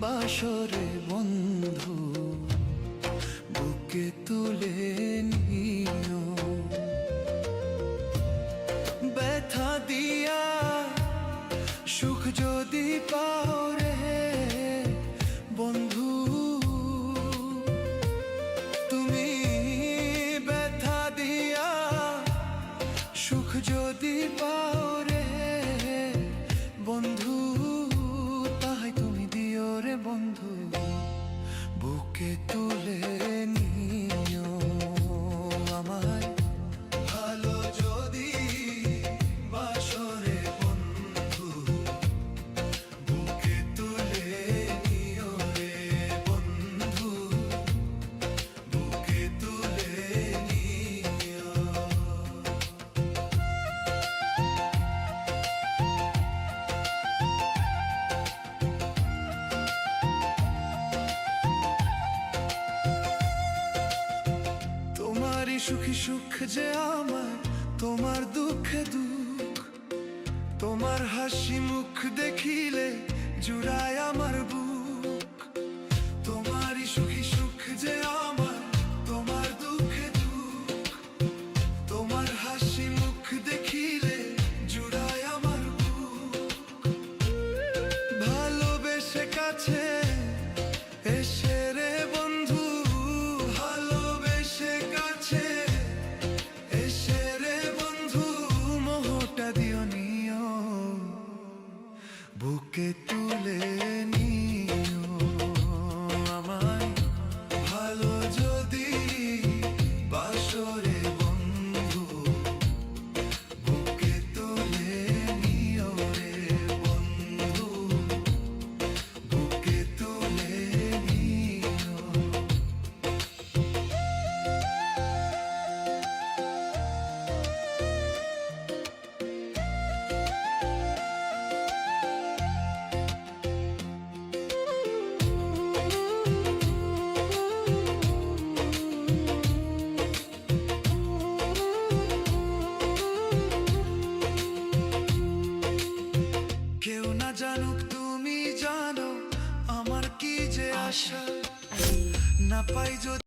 বাসরে বন্ধু বুকে তুলে নিও। ব্যথা দিয়া সুখ যদি পাও রে বন্ধু, তুমি ব্যথা দিয়া সুখ যদি পাও রে বন্ধু, তাই তুমি দিও রে বন্ধু বুকে তুলে নিও আমায়। ভালো যদি বাসরে বন্ধু বুকে তুলে নিও রে বন্ধু বুকে তুলে নিও। তোমারই সুখী সুখ যে আমার, তোমার দুঃখে দুঃখ, তোমার হাসি মুখ দেখিলে জুড়ায় আমার বুক। তোমারই সুখী সুখ যে আমার, তোমার দুঃখে দুঃখ, তোমার হাসি মুখ দেখিলে জুড়ায় আমার বুক। ভালোবেসে কাছে এসে রে বন্ধু, ভালোবেসে কাছে এসে রে বন্ধু মোহটা দিও নিও বুকে তুলে নিও আমায়। ভালো যদি বাসরে বন্ধু বুকে তুলে নিও রে বন্ধু বুকে তুলে নিও। কেউ না জানুক তুমি জানো আমার কি যে আশা, না পাই যদি